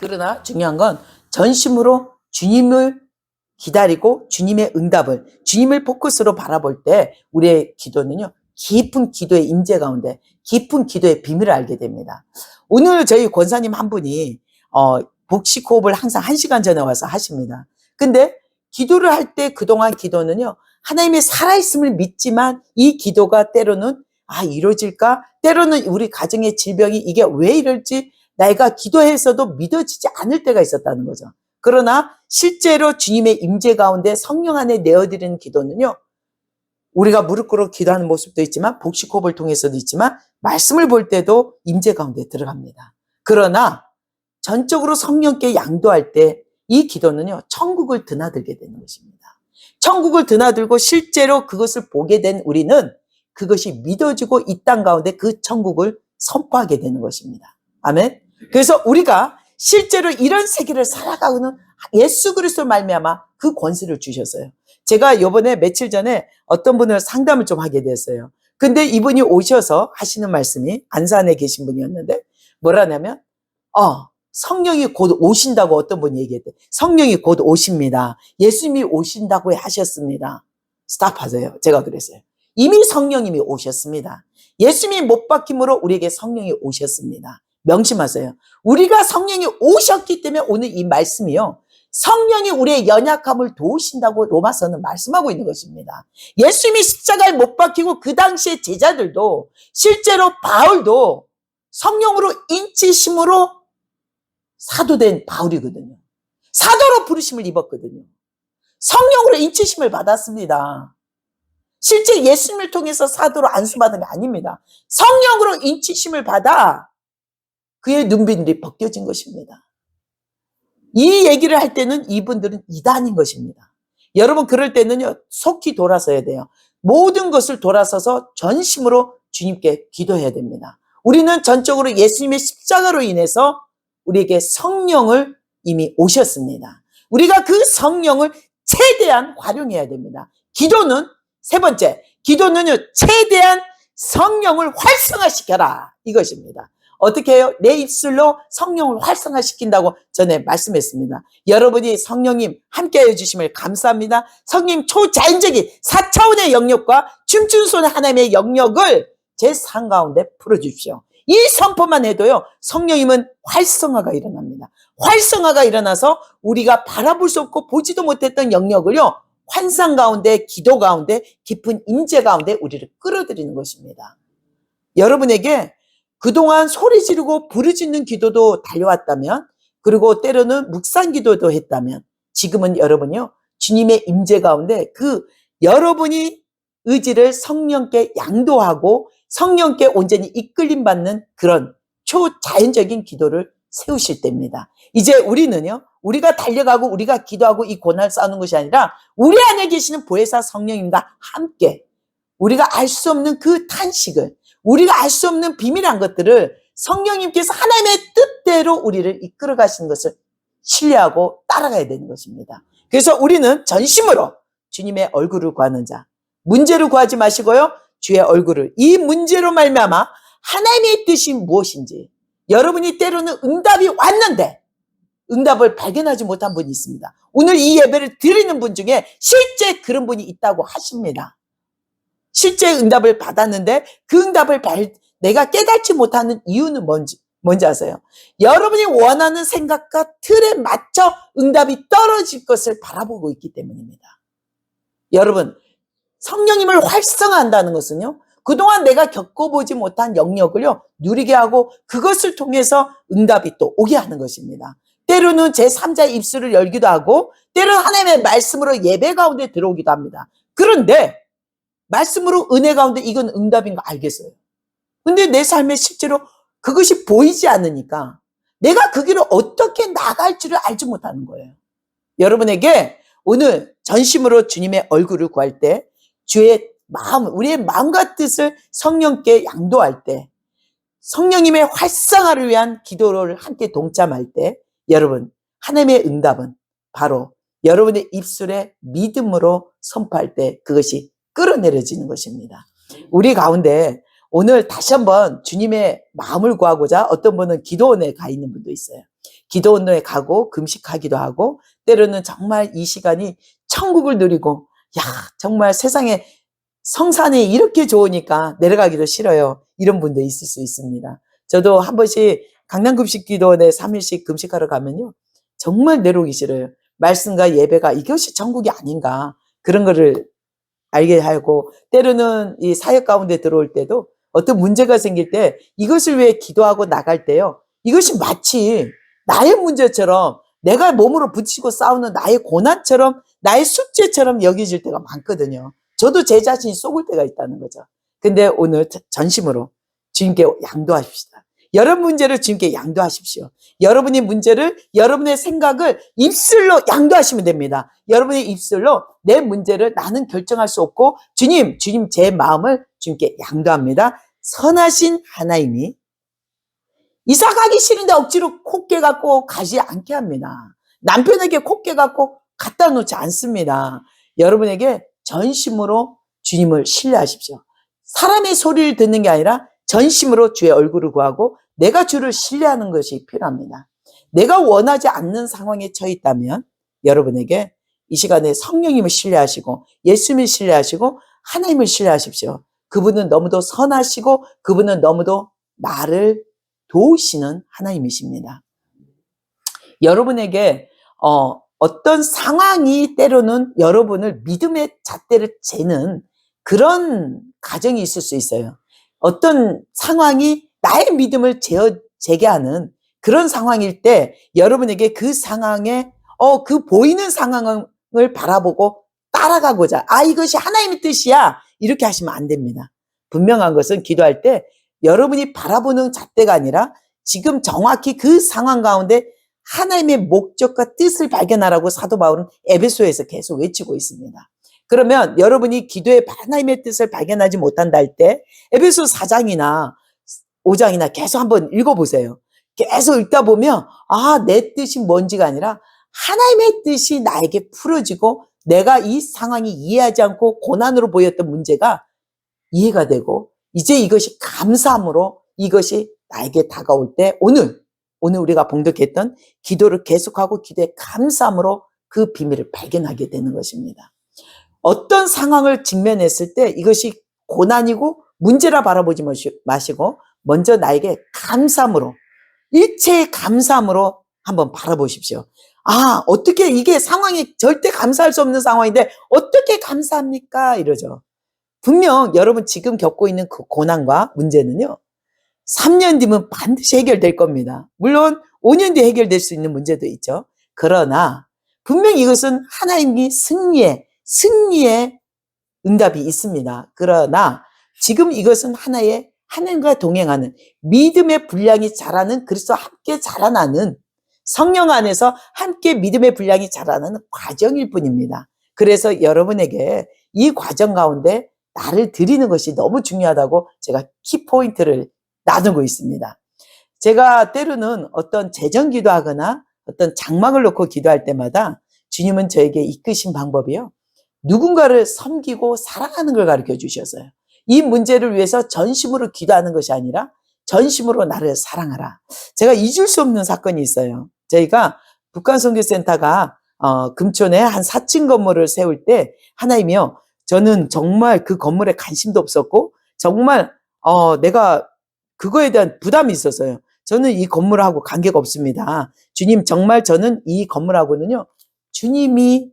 그러나 중요한 건 전심으로 주님을 기다리고 주님의 응답을, 주님을 포커스로 바라볼 때 우리의 기도는요, 깊은 기도의 임재 가운데 깊은 기도의 비밀을 알게 됩니다. 오늘 저희 권사님 한 분이 복식 호흡을 항상 1시간 전에 와서 하십니다. 근데 기도를 할 때 그동안 기도는요, 하나님의 살아있음을 믿지만 이 기도가 때로는 이루어질까? 때로는 우리 가정의 질병이 이게 왜 이럴지 내가 기도해서도 믿어지지 않을 때가 있었다는 거죠. 그러나 실제로 주님의 임재 가운데 성령 안에 내어드리는 기도는요, 우리가 무릎 꿇어 기도하는 모습도 있지만 복식 호흡을 통해서도 있지만 말씀을 볼 때도 임재 가운데 들어갑니다. 그러나 전적으로 성령께 양도할 때 이 기도는요, 천국을 드나들게 되는 것입니다. 천국을 드나들고 실제로 그것을 보게 된 우리는 그것이 믿어지고 이 땅 가운데 그 천국을 선포하게 되는 것입니다. 아멘. 그래서 우리가 실제로 이런 세계를 살아가고는 예수 그리스도 말미암아 그 권세를 주셨어요. 제가 요번에 며칠 전에 어떤 분을 상담을 좀 하게 됐어요. 근데 이분이 오셔서 하시는 말씀이 안산에 계신 분이었는데 뭐라냐면 성령이 곧 오신다고 어떤 분이 얘기했대. 성령이 곧 오십니다. 예수님이 오신다고 하셨습니다. 스탑하세요. 제가 그랬어요. 이미 성령님이 오셨습니다. 예수님이 못 박힘으로 우리에게 성령이 오셨습니다. 명심하세요. 우리가 성령이 오셨기 때문에 오늘 이 말씀이요, 성령이 우리의 연약함을 도우신다고 로마서는 말씀하고 있는 것입니다. 예수님이 십자가에 못 박히고 그 당시에 제자들도 실제로 바울도 성령으로 인치심으로 사도된 바울이거든요. 사도로 부르심을 입었거든요. 성령으로 인치심을 받았습니다. 실제 예수님을 통해서 사도로 안수받은 게 아닙니다. 성령으로 인치심을 받아 그의 눈빛이 벗겨진 것입니다. 이 얘기를 할 때는 이분들은 이단인 것입니다. 여러분, 그럴 때는요, 속히 돌아서야 돼요. 모든 것을 돌아서서 전심으로 주님께 기도해야 됩니다. 우리는 전적으로 예수님의 십자가로 인해서 우리에게 성령을 이미 오셨습니다. 우리가 그 성령을 최대한 활용해야 됩니다. 기도는 세 번째, 기도는요, 최대한 성령을 활성화시켜라, 이것입니다. 어떻게 해요? 내 입술로 성령을 활성화시킨다고 전에 말씀했습니다. 여러분이 성령님 함께 해주심을 감사합니다. 성령 초자연적인 4차원의 영역과 춤춘 손 하나님의 영역을 제 삶 가운데 풀어주십시오. 이 선포만 해도요, 성령님은 활성화가 일어납니다. 활성화가 일어나서 우리가 바라볼 수 없고 보지도 못했던 영역을요, 환상 가운데, 기도 가운데, 깊은 임재 가운데 우리를 끌어들이는 것입니다. 여러분에게 그동안 소리 지르고 부르짖는 기도도 달려왔다면, 그리고 때로는 묵상 기도도 했다면, 지금은 여러분이요, 주님의 임재 가운데 그 여러분이 의지를 성령께 양도하고 성령께 온전히 이끌림 받는 그런 초자연적인 기도를 세우실 때입니다. 이제 우리는요, 우리가 달려가고 우리가 기도하고 이 고난을 싸우는 것이 아니라 우리 안에 계시는 보혜사 성령님과 함께 우리가 알 수 없는 그 탄식을, 우리가 알 수 없는 비밀한 것들을 성령님께서 하나님의 뜻대로 우리를 이끌어 가시는 것을 신뢰하고 따라가야 되는 것입니다. 그래서 우리는 전심으로 주님의 얼굴을 구하는 자, 문제를 구하지 마시고요, 주의 얼굴을, 이 문제로 말미암아 하나님의 뜻이 무엇인지, 여러분이 때로는 응답이 왔는데 응답을 발견하지 못한 분이 있습니다. 오늘 이 예배를 드리는 분 중에 실제 그런 분이 있다고 하십니다. 실제 응답을 받았는데 그 응답을 내가 깨닫지 못하는 이유는 뭔지 아세요? 여러분이 원하는 생각과 틀에 맞춰 응답이 떨어질 것을 바라보고 있기 때문입니다. 여러분, 성령님을 활성화한다는 것은요, 그동안 내가 겪어보지 못한 영역을요, 누리게 하고 그것을 통해서 응답이 또 오게 하는 것입니다. 때로는 제3자의 입술을 열기도 하고 때로는 하나님의 말씀으로 예배 가운데 들어오기도 합니다. 그런데 말씀으로 은혜 가운데 이건 응답인 거 알겠어요. 근데 내 삶에 실제로 그것이 보이지 않으니까 내가 그 길을 어떻게 나갈지를 알지 못하는 거예요. 여러분에게 오늘 전심으로 주님의 얼굴을 구할 때, 주의 마음, 우리의 마음과 뜻을 성령께 양도할 때, 성령님의 활성화를 위한 기도를 함께 동참할 때, 여러분, 하나님의 응답은 바로 여러분의 입술에 믿음으로 선포할 때 그것이 끌어내려지는 것입니다. 우리 가운데 오늘 다시 한번 주님의 마음을 구하고자 어떤 분은 기도원에 가 있는 분도 있어요. 기도 운동에 가고 금식하기도 하고 때로는 정말 이 시간이 천국을 누리고 야 정말 세상에 성산이 이렇게 좋으니까 내려가기도 싫어요. 이런 분도 있을 수 있습니다. 저도 한 번씩 강남금식기도원에 3일씩 금식하러 가면요. 정말 내려오기 싫어요. 말씀과 예배가 이것이 천국이 아닌가 그런 거를 알게 하고 때로는 이 사역 가운데 들어올 때도 어떤 문제가 생길 때 이것을 위해 기도하고 나갈 때요. 이것이 마치 나의 문제처럼 내가 몸으로 붙이고 싸우는 나의 고난처럼 나의 숙제처럼 여겨질 때가 많거든요. 저도 제 자신이 속을 때가 있다는 거죠. 근데 오늘 전심으로 주님께 양도하십시다. 여러분 문제를 주님께 양도하십시오. 여러분의 문제를, 여러분의 생각을 입술로 양도하시면 됩니다. 여러분의 입술로 내 문제를 나는 결정할 수 없고 주님 제 마음을 주님께 양도합니다. 선하신 하나님이 이사 가기 싫은데 억지로 코 깨갖고 가지 않게 합니다. 남편에게 코 깨갖고 갖다 놓지 않습니다. 여러분에게 전심으로 주님을 신뢰하십시오. 사람의 소리를 듣는 게 아니라 전심으로 주의 얼굴을 구하고 내가 주를 신뢰하는 것이 필요합니다. 내가 원하지 않는 상황에 처해 있다면 여러분에게 이 시간에 성령님을 신뢰하시고 예수님을 신뢰하시고 하나님을 신뢰하십시오. 그분은 너무도 선하시고 그분은 너무도 나를 도우시는 하나님이십니다. 여러분에게 어떤 상황이 때로는 여러분을 믿음의 잣대를 재는 그런 가정이 있을 수 있어요. 어떤 상황이 나의 믿음을 재게 하는 그런 상황일 때 여러분에게 그 상황에 그 보이는 상황을 바라보고 따라가고자 이것이 하나님의 뜻이야 이렇게 하시면 안 됩니다. 분명한 것은 기도할 때 여러분이 바라보는 잣대가 아니라 지금 정확히 그 상황 가운데 하나님의 목적과 뜻을 발견하라고 사도 바울은 에베소에서 계속 외치고 있습니다. 그러면 여러분이 기도에 하나님의 뜻을 발견하지 못한다 할 때 에베소 4장이나 5장이나 계속 한번 읽어보세요. 계속 읽다 보면 내 뜻이 뭔지가 아니라 하나님의 뜻이 나에게 풀어지고 내가 이 상황이 이해하지 않고 고난으로 보였던 문제가 이해가 되고 이제 이것이 감사함으로 이것이 나에게 다가올 때 오늘 우리가 봉독했던 기도를 계속하고 기도에 감사함으로 그 비밀을 발견하게 되는 것입니다. 어떤 상황을 직면했을 때 이것이 고난이고 문제라 바라보지 마시고 먼저 나에게 감사함으로 일체의 감사함으로 한번 바라보십시오. 어떻게 이게 상황이 절대 감사할 수 없는 상황인데 어떻게 감사합니까? 이러죠. 분명 여러분 지금 겪고 있는 그 고난과 문제는요. 3년 뒤면 반드시 해결될 겁니다. 물론 5년 뒤에 해결될 수 있는 문제도 있죠. 그러나 분명 이것은 하나님이 승리의 응답이 있습니다. 그러나 지금 이것은 하나님과 동행하는 믿음의 분량이 자라는 그리스도와 함께 자라나는 성령 안에서 함께 믿음의 분량이 자라는 과정일 뿐입니다. 그래서 여러분에게 이 과정 가운데 나를 드리는 것이 너무 중요하다고 제가 키포인트를 나누고 있습니다. 제가 때로는 어떤 재정 기도하거나 어떤 장막을 놓고 기도할 때마다 주님은 저에게 이끄신 방법이요. 누군가를 섬기고 사랑하는 걸 가르쳐 주셨어요. 이 문제를 위해서 전심으로 기도하는 것이 아니라 전심으로 나를 사랑하라. 제가 잊을 수 없는 사건이 있어요. 저희가 북한선교센터가 금촌에 한 4층 건물을 세울 때 하나님이요. 저는 정말 그 건물에 관심도 없었고 정말 내가 그거에 대한 부담이 있었어요. 저는 이 건물하고 관계가 없습니다. 주님 정말 저는 이 건물하고는요. 주님이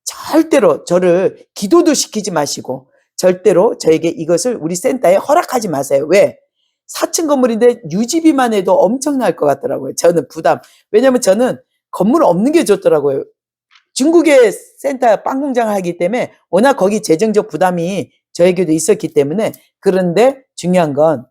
절대로 저를 기도도 시키지 마시고 절대로 저에게 이것을 우리 센터에 허락하지 마세요. 왜? 4층 건물인데 유지비만 해도 엄청날 것 같더라고요. 저는 부담. 왜냐면 저는 건물 없는 게 좋더라고요. 중국의 센터 빵 공장을 하기 때문에 워낙 거기 재정적 부담이 저에게도 있었기 때문에 그런데 중요한 건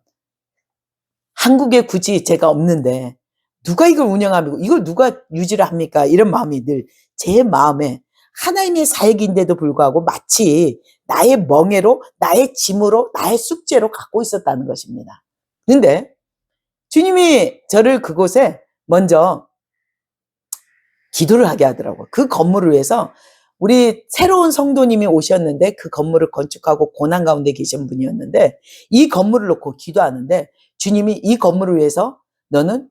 한국에 굳이 제가 없는데 누가 이걸 운영하고 이걸 누가 유지를 합니까? 이런 마음이 늘 제 마음에 하나님의 사역인데도 불구하고 마치 나의 멍에로 나의 짐으로 나의 숙제로 갖고 있었다는 것입니다. 근데 주님이 저를 그곳에 먼저 기도를 하게 하더라고요. 그 건물을 위해서 우리 새로운 성도님이 오셨는데 그 건물을 건축하고 고난 가운데 계신 분이었는데 이 건물을 놓고 기도하는데 주님이 이 건물을 위해서 너는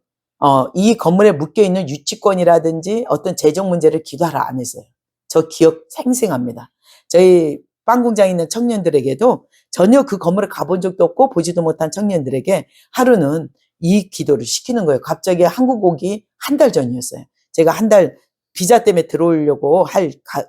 이 건물에 묶여있는 유치권이라든지 어떤 재정 문제를 기도하라 안 했어요. 저 기억 생생합니다. 저희 빵 공장에 있는 청년들에게도 전혀 그 건물에 가본 적도 없고 보지도 못한 청년들에게 하루는 이 기도를 시키는 거예요. 갑자기 한국 오기 한 달 전이었어요. 제가 한 달 비자 때문에 들어오려고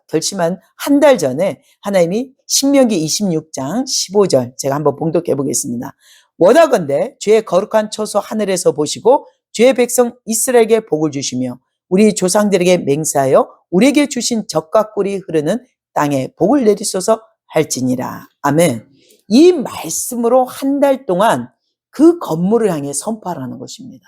결심한 한 달 전에 하나님이 신명기 26장 15절 제가 한번 봉독해 보겠습니다. 원하건대 주의 거룩한 처소 하늘에서 보시고 주의 백성 이스라엘에게 복을 주시며 우리 조상들에게 맹세하여 우리에게 주신 젖과 꿀이 흐르는 땅에 복을 내리소서 할지니라. 아멘. 이 말씀으로 한 달 동안 그 건물을 향해 선포하라는 것입니다.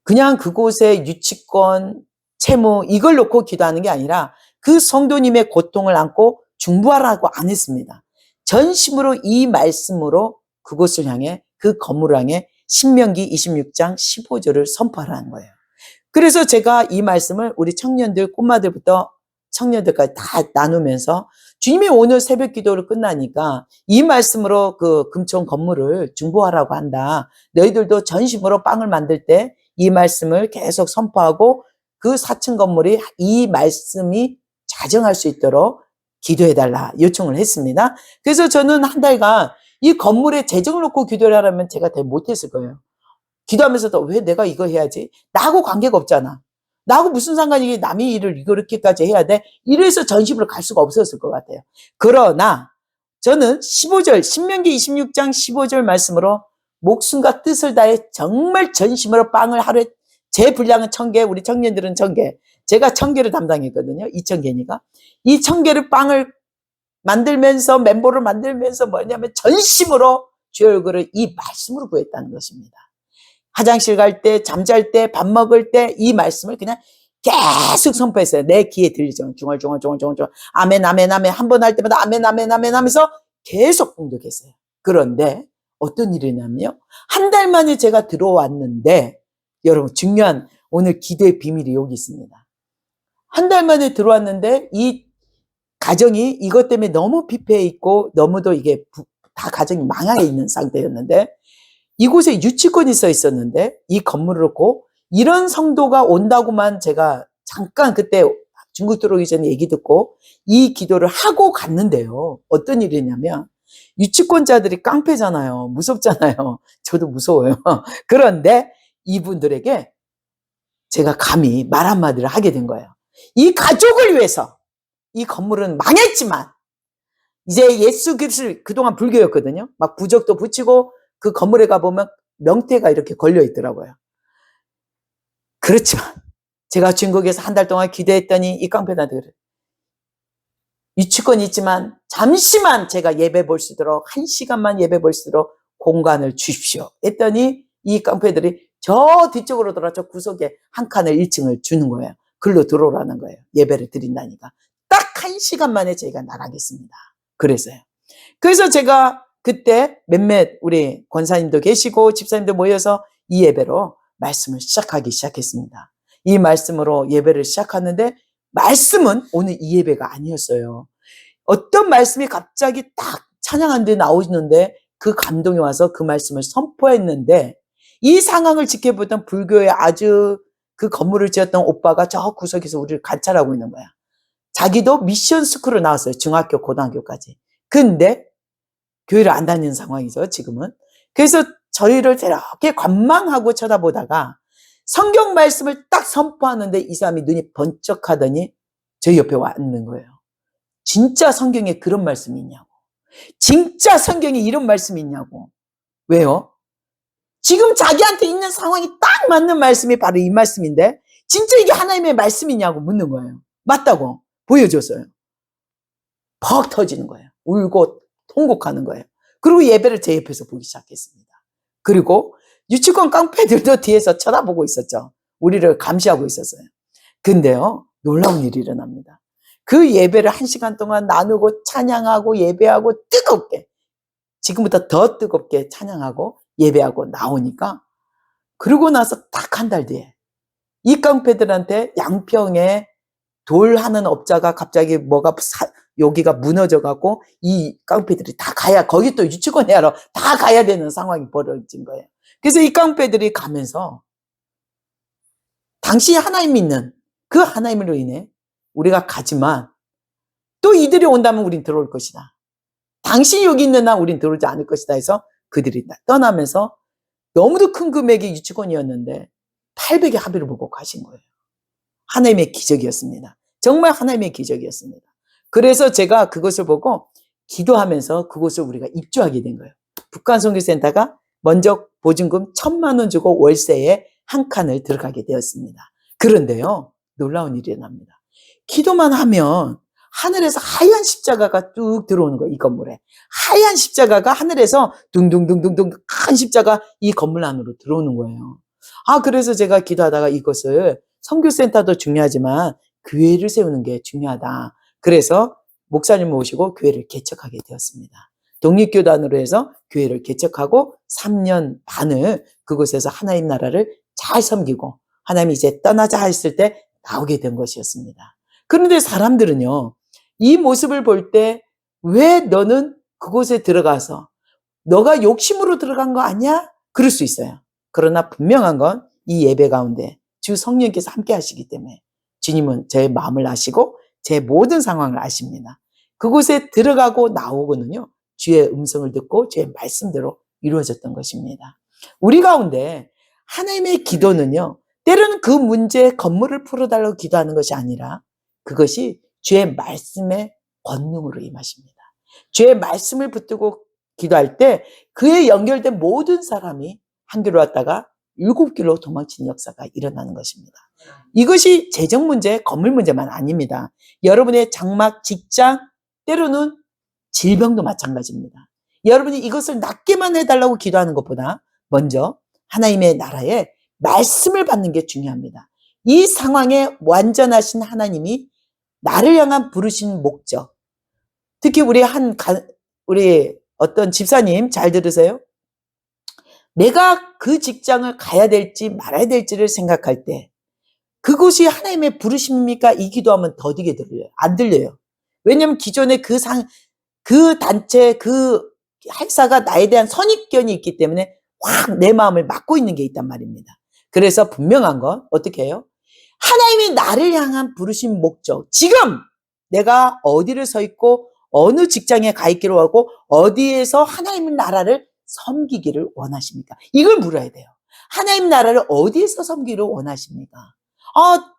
그냥 그곳에 유치권, 채무 이걸 놓고 기도하는 게 아니라 그 성도님의 고통을 안고 중보하라고 안 했습니다. 전심으로 이 말씀으로 그곳을 향해 그 건물을 향해 신명기 26장 15절을 선포하라는 거예요. 그래서 제가 이 말씀을 우리 청년들, 꼬마들부터 청년들까지 다 나누면서 주님이 오늘 새벽 기도를 끝나니까 이 말씀으로 그 금총 건물을 중보하라고 한다. 너희들도 전심으로 빵을 만들 때 이 말씀을 계속 선포하고 그 4층 건물이 이 말씀이 자정할 수 있도록 기도해달라 요청을 했습니다. 그래서 저는 한 달간 이 건물에 재정을 놓고 기도를 하라면 제가 더 못했을 거예요. 기도하면서도 왜 내가 이거 해야지? 나하고 관계가 없잖아. 나하고 무슨 상관이 남의 일을 이렇게까지 해야 돼? 이래서 전심으로 갈 수가 없었을 것 같아요. 그러나 저는 15절, 신명기 26장 15절 말씀으로 목숨과 뜻을 다해 정말 전심으로 빵을 하루에 제 분량은 1000개, 우리 청년들은 1000개. 제가 1000개를 담당했거든요. 2000개니까. 이 1000개를 빵을 만들면서 멤버를 만들면서 뭐냐면 전심으로 주의 얼굴을 이 말씀으로 구했다는 것입니다. 화장실 갈 때, 잠잘 때, 밥 먹을 때 이 말씀을 그냥 계속 선포했어요. 내 귀에 들리죠. 중얼중얼 아멘 아멘 아멘 한 번 할 때마다 아멘 아멘 아멘 하면서 계속 봉독했어요. 그런데 어떤 일이냐면요. 한 달 만에 제가 들어왔는데 여러분 중요한 오늘 기도의 비밀이 여기 있습니다. 한 달 만에 들어왔는데 이 가정이 이것 때문에 너무 피폐해 있고 너무도 이게 다 가정이 망하게 있는 상태였는데 이곳에 유치권이 써 있었는데 이 건물을 놓고 이런 성도가 온다고만 제가 잠깐 그때 중국 들어오기 전에 얘기 듣고 이 기도를 하고 갔는데요. 어떤 일이냐면 유치권자들이 깡패잖아요. 무섭잖아요. 저도 무서워요. 그런데 이분들에게 제가 감히 말 한마디를 하게 된 거예요. 이 가족을 위해서 이 건물은 망했지만 이제 예수 그리스도 그동안 불교였거든요. 막 부적도 붙이고 그 건물에 가보면 명태가 이렇게 걸려 있더라고요. 그렇지만 제가 중국에서 한 달 동안 기도했더니 이 깡패들한테 그래요. 유치권이 있지만 잠시만 제가 예배 볼 수 있도록 1시간만 예배 볼 수 있도록 공간을 주십시오. 했더니 이 깡패들이 저 뒤쪽으로 돌아 저 구석에 한 칸을 1층을 주는 거예요. 글로 들어오라는 거예요. 예배를 드린다니까. 딱 1시간 만에 저희가 나가겠습니다. 그래서요. 그래서 제가 그때 몇몇 우리 권사님도 계시고 집사님도 모여서 이 예배로 말씀을 시작하기 시작했습니다. 이 말씀으로 예배를 시작하는데 말씀은 오늘 이 예배가 아니었어요. 어떤 말씀이 갑자기 딱 찬양한 데 나오는데 그 감동이 와서 그 말씀을 선포했는데 이 상황을 지켜보던 불교의 아주 그 건물을 지었던 오빠가 저 구석에서 우리를 관찰하고 있는 거야. 자기도 미션 스쿨을 나왔어요. 중학교, 고등학교까지. 근데 교회를 안 다니는 상황이죠, 지금은. 그래서 저희를 이렇게 관망하고 쳐다보다가 성경 말씀을 딱 선포하는데 이 사람이 눈이 번쩍하더니 저희 옆에 와 앉는 거예요. 진짜 성경에 그런 말씀이 있냐고. 진짜 성경에 이런 말씀이 있냐고. 왜요? 지금 자기한테 있는 상황이 딱 맞는 말씀이 바로 이 말씀인데 진짜 이게 하나님의 말씀이냐고 묻는 거예요. 맞다고 보여줬어요. 퍽 터지는 거예요. 울고 통곡하는 거예요. 그리고 예배를 제 옆에서 보기 시작했습니다. 그리고 유치권 깡패들도 뒤에서 쳐다보고 있었죠. 우리를 감시하고 있었어요. 근데요, 놀라운 일이 일어납니다. 그 예배를 1시간 동안 나누고 찬양하고 예배하고 뜨겁게, 지금부터 더 뜨겁게 찬양하고 예배하고 나오니까 그러고 나서 딱 한 달 뒤에 이 깡패들한테 양평에 돌 하는 업자가 갑자기 여기가 무너져갖고 이 깡패들이 다 가야, 거기 또 유치권 해야로 다 가야 되는 상황이 벌어진 거예요. 그래서 이 깡패들이 가면서 당신이 하나님 믿는 그 하나님으로 인해 우리가 가지만 또 이들이 온다면 우린 들어올 것이다. 당신이 여기 있는 한 우린 들어오지 않을 것이다 해서 그들이 떠나면서 너무도 큰 금액의 유치권이었는데 800의 합의를 보고 가신 거예요. 하나님의 기적이었습니다. 정말 하나님의 기적이었습니다. 그래서 제가 그것을 보고 기도하면서 그곳을 우리가 입주하게 된 거예요. 북한선교센터가 먼저 보증금 1,000만 원 주고 월세에 한 칸을 들어가게 되었습니다. 그런데요, 놀라운 일이 일어납니다. 기도만 하면 하늘에서 하얀 십자가가 뚝 들어오는 거예요. 이 건물에 하얀 십자가가 하늘에서 둥둥둥둥둥 큰 십자가 이 건물 안으로 들어오는 거예요. 그래서 제가 기도하다가 이것을 선교센터도 중요하지만 교회를 세우는 게 중요하다. 그래서 목사님 모시고 교회를 개척하게 되었습니다. 독립교단으로 해서 교회를 개척하고 3년 반을 그곳에서 하나님 나라를 잘 섬기고 하나님이 이제 떠나자 했을 때 나오게 된 것이었습니다. 그런데 사람들은요, 이 모습을 볼 때 왜 너는 그곳에 들어가서 너가 욕심으로 들어간 거 아니야? 그럴 수 있어요. 그러나 분명한 건 이 예배 가운데 주 성령께서 함께 하시기 때문에 주님은 제 마음을 아시고 제 모든 상황을 아십니다. 그곳에 들어가고 나오고는요, 주의 음성을 듣고 주의 말씀대로 이루어졌던 것입니다. 우리 가운데 하나님의 기도는요, 때로는 그 문제 건물을 풀어달라고 기도하는 것이 아니라 그것이 주의 말씀의 권능으로 임하십니다. 주의 말씀을 붙들고 기도할 때 그에 연결된 모든 사람이 한 길로 왔다가 7길로 도망치는 역사가 일어나는 것입니다. 이것이 재정 문제, 건물 문제만 아닙니다. 여러분의 장막, 직장, 때로는 질병도 마찬가지입니다. 여러분이 이것을 낫게만 해달라고 기도하는 것보다 먼저 하나님의 나라에 말씀을 받는 게 중요합니다. 이 상황에 완전하신 하나님이 나를 향한 부르신 목적, 특히 우리 어떤 집사님 잘 들으세요. 내가 그 직장을 가야 될지 말아야 될지를 생각할 때 그곳이 하나님의 부르심입니까? 이 기도하면 더디게 들려요. 안 들려요. 왜냐하면 기존에 그 단체, 그 회사가 나에 대한 선입견이 있기 때문에 확 내 마음을 막고 있는 게 있단 말입니다. 그래서 분명한 건 어떻게 해요? 하나님이 나를 향한 부르신 목적, 지금 내가 어디를 서 있고 어느 직장에 가 있기로 하고 어디에서 하나님의 나라를 섬기기를 원하십니까? 이걸 물어야 돼요. 하나님 나라를 어디에서 섬기기를 원하십니까?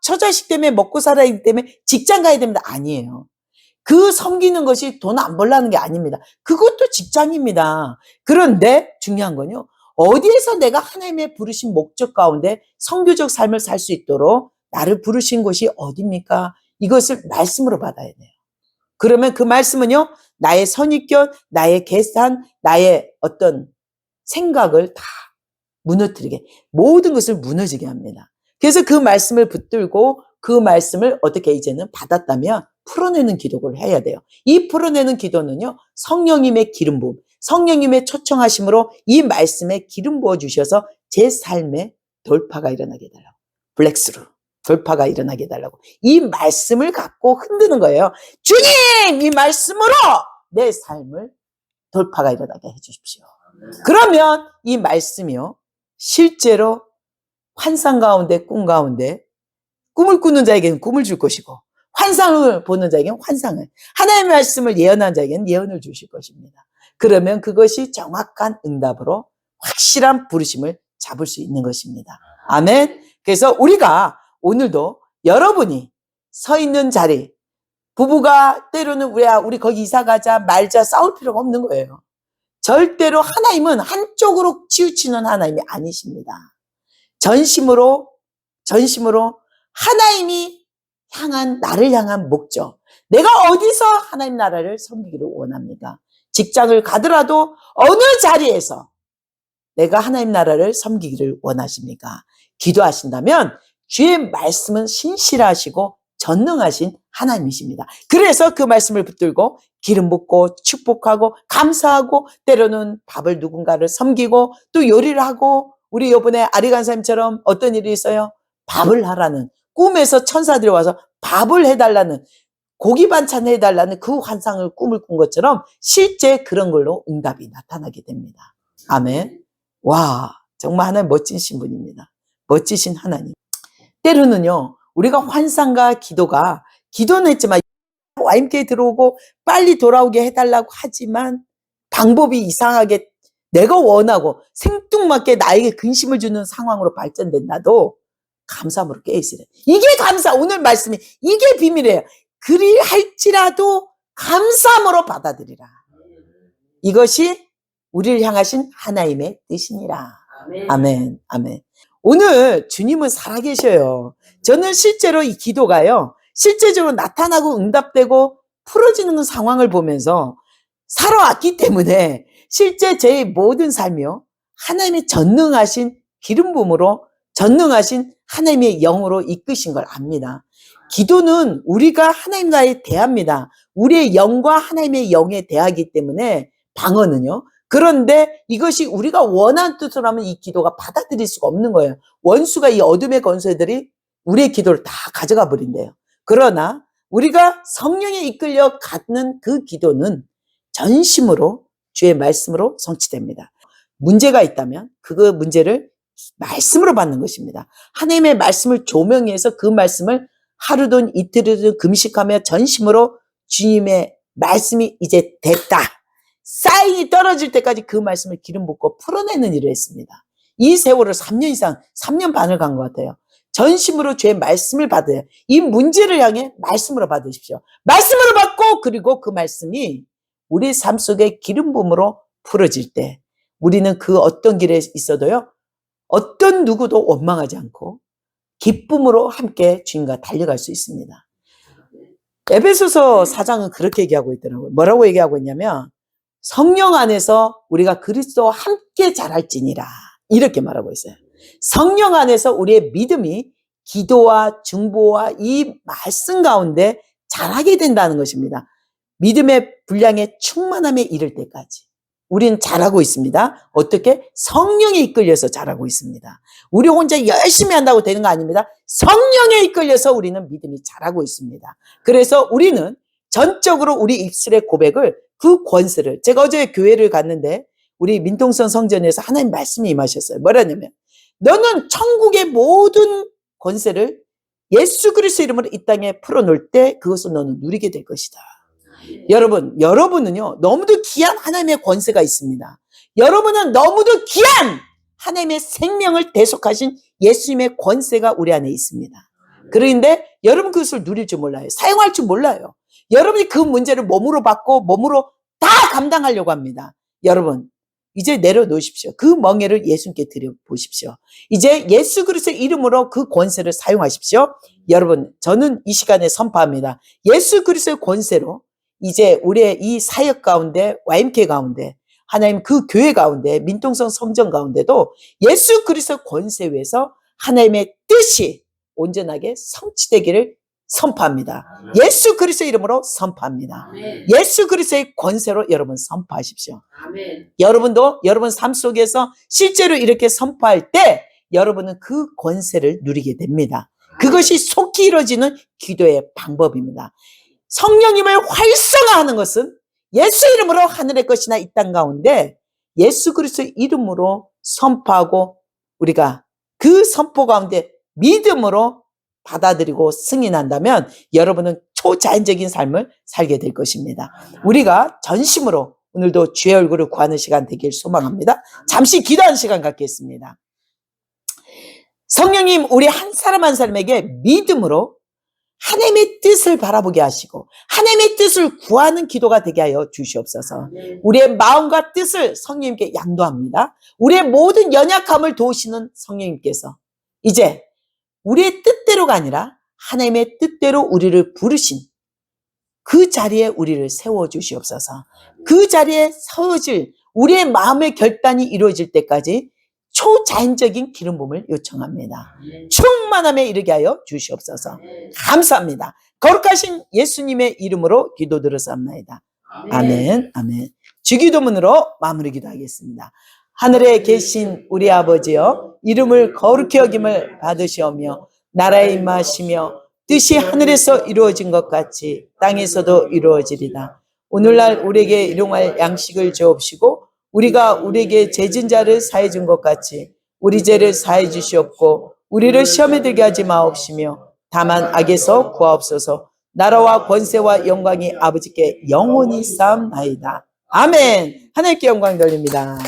저 자식 때문에 먹고 살아야 하기 때문에 직장 가야 됩니다. 아니에요. 그 섬기는 것이 돈 안 벌라는 게 아닙니다. 그것도 직장입니다. 그런데 중요한 건요, 어디에서 내가 하나님의 부르신 목적 가운데 선교적 삶을 살 수 있도록 나를 부르신 곳이 어디입니까? 이것을 말씀으로 받아야 돼요. 그러면 그 말씀은요, 나의 선입견, 나의 계산, 나의 어떤 생각을 다 무너뜨리게, 모든 것을 무너지게 합니다. 그래서 그 말씀을 붙들고 그 말씀을 어떻게 이제는 받았다면 풀어내는 기도를 해야 돼요. 이 풀어내는 기도는요, 성령님의 기름 부음, 성령님의 초청하심으로 이 말씀에 기름 부어 주셔서 제 삶에 돌파가 일어나게 해달라고, 블랙스루 돌파가 일어나게 해달라고 이 말씀을 갖고 흔드는 거예요. 주님, 이 말씀으로 내 삶을 돌파가 일어나게 해주십시오. 그러면 이 말씀이요, 실제로 환상 가운데 꿈 가운데 꿈을 꾸는 자에게는 꿈을 줄 것이고 환상을 보는 자에게는 환상을, 하나님의 말씀을 예언한 자에게는 예언을 주실 것입니다. 그러면 그것이 정확한 응답으로 확실한 부르심을 잡을 수 있는 것입니다. 아멘. 그래서 우리가 오늘도 여러분이 서 있는 자리, 부부가 때로는 우리 거기 이사 가자 말자 싸울 필요가 없는 거예요. 절대로 하나님은 한쪽으로 치우치는 하나님이 아니십니다. 전심으로 하나님이 향한, 나를 향한 목적, 내가 어디서 하나님 나라를 섬기기를 원합니까? 직장을 가더라도 어느 자리에서 내가 하나님 나라를 섬기기를 원하십니까? 기도하신다면 주의 말씀은 신실하시고 전능하신 하나님이십니다. 그래서 그 말씀을 붙들고 기름 붓고 축복하고 감사하고 때로는 밥을 누군가를 섬기고 또 요리를 하고, 우리 이번에 아리간사님처럼 어떤 일이 있어요? 밥을 하라는, 꿈에서 천사들이 와서 밥을 해달라는, 고기 반찬 해달라는 그 환상을 꿈을 꾼 것처럼 실제 그런 걸로 응답이 나타나게 됩니다. 아멘. 와, 정말 하나님 멋지신 분입니다. 멋지신 하나님. 때로는요, 우리가 환상과 기도는 했지만 YMCA 들어오고 빨리 돌아오게 해달라고 하지만 방법이 이상하게 내가 원하고 생뚱맞게 나에게 근심을 주는 상황으로 발전된다도 감사함으로 깨어있으래. 이게 감사. 오늘 말씀이 이게 비밀이에요. 그리할지라도 감사함으로 받아들이라. 이것이 우리를 향하신 하나님의 뜻이니라. 아멘. 아멘. 오늘 주님은 살아계셔요. 저는 실제로 이 기도가요, 실제적으로 나타나고 응답되고 풀어지는 상황을 보면서 살아왔기 때문에 실제 제 모든 삶이요, 하나님의 전능하신 기름 부음으로 전능하신 하나님의 영으로 이끄신 걸 압니다. 기도는 우리가 하나님과의 대화입니다. 우리의 영과 하나님의 영의 대화이기 때문에 방언은요. 그런데 이것이 우리가 원하는 뜻으로 하면 이 기도가 받아들일 수가 없는 거예요. 원수가 이 어둠의 권세들이 우리의 기도를 다 가져가 버린대요. 그러나 우리가 성령에 이끌려 갖는 그 기도는 전심으로 주의 말씀으로 성취됩니다. 문제가 있다면 그 문제를 말씀으로 받는 것입니다. 하나님의 말씀을 조명해서 그 말씀을 하루든 이틀이든 금식하며 전심으로 주님의 말씀이 이제 됐다, 사인이 떨어질 때까지 그 말씀을 기름 붓고 풀어내는 일을 했습니다. 이 세월을 3년 이상, 3년 반을 간 것 같아요. 전심으로 주의 말씀을 받아요. 이 문제를 향해 말씀으로 받으십시오. 말씀으로 받고, 그리고 그 말씀이 우리 삶 속에 기름 부음으로 풀어질 때 우리는 그 어떤 길에 있어도요, 어떤 누구도 원망하지 않고 기쁨으로 함께 주님과 달려갈 수 있습니다. 에베소서 4장은 그렇게 얘기하고 있더라고요. 뭐라고 얘기하고 있냐면 성령 안에서 우리가 그리스도와 함께 자랄지니라, 이렇게 말하고 있어요. 성령 안에서 우리의 믿음이 기도와 중보와 이 말씀 가운데 자라게 된다는 것입니다. 믿음의 분량의 충만함에 이를 때까지 우리는 자라고 있습니다. 어떻게? 성령에 이끌려서 자라고 있습니다. 우리 혼자 열심히 한다고 되는 거 아닙니다. 성령에 이끌려서 우리는 믿음이 자라고 있습니다. 그래서 우리는 전적으로 우리 입술의 고백을, 그 권세를, 제가 어제 교회를 갔는데 우리 민통선 성전에서 하나님 말씀이 임하셨어요. 뭐라냐면 너는 천국의 모든 권세를 예수 그리스도 이름으로 이 땅에 풀어놓을 때 그것을 너는 누리게 될 것이다. 여러분은요, 너무도 귀한 하나님의 권세가 있습니다. 여러분은 너무도 귀한 하나님의 생명을 대속하신 예수님의 권세가 우리 안에 있습니다. 그런데 여러분 그것을 누릴 줄 몰라요. 사용할 줄 몰라요. 여러분이 그 문제를 몸으로 받고 몸으로 다 감당하려고 합니다. 여러분, 이제 내려놓으십시오. 그 멍에를 예수님께 드려보십시오. 이제 예수 그리스도의 이름으로 그 권세를 사용하십시오. 여러분, 저는 이 시간에 선포합니다. 예수 그리스도의 권세로 이제 우리의 이 사역 가운데, YMCA 가운데, 하나님 그 교회 가운데, 민통성 성전 가운데도 예수 그리스도의 권세 위에서 하나님의 뜻이 온전하게 성취되기를 선포합니다. 예수 그리스도의 이름으로 선포합니다. 예수 그리스도의 권세로 여러분 선포하십시오. 여러분도 여러분 삶 속에서 실제로 이렇게 선포할 때 여러분은 그 권세를 누리게 됩니다. 그것이 속히 이루어지는 기도의 방법입니다. 성령님을 활성화하는 것은 예수 이름으로 하늘의 것이나 이 땅 가운데 예수 그리스도의 이름으로 선포하고 우리가 그 선포 가운데 믿음으로 받아들이고 승인한다면 여러분은 초자연적인 삶을 살게 될 것입니다. 우리가 전심으로 오늘도 주의 얼굴을 구하는 시간 되길 소망합니다. 잠시 기도하는 시간 갖겠습니다. 성령님, 우리 한 사람 한 사람에게 믿음으로 하나님의 뜻을 바라보게 하시고 하나님의 뜻을 구하는 기도가 되게 하여 주시옵소서. 우리의 마음과 뜻을 성령님께 양도합니다. 우리의 모든 연약함을 도우시는 성령님께서 이제 우리의 뜻대로가 아니라 하나님의 뜻대로 우리를 부르신 그 자리에 우리를 세워주시옵소서. 그 자리에 세워질 우리의 마음의 결단이 이루어질 때까지 초자연적인 기름 부음을 요청합니다. 충만함에 이르게 하여 주시옵소서. 감사합니다. 거룩하신 예수님의 이름으로 기도드렸사옵나이다. 아멘. 아멘. 주기도문으로 마무리 기도하겠습니다. 하늘에 계신 우리 아버지여, 이름을 거룩히 여김을 받으시오며 나라에 임하시며 뜻이 하늘에서 이루어진 것 같이 땅에서도 이루어지리다. 오늘날 우리에게 일용할 양식을 주옵시고 우리가 우리에게 죄진 자를 사해 준 것 같이 우리 죄를 사해 주시옵고 우리를 시험에 들게 하지 마옵시며 다만 악에서 구하옵소서. 나라와 권세와 영광이 아버지께 영원히 쌓옵나이다. 아멘. 하나님께 영광 돌립니다.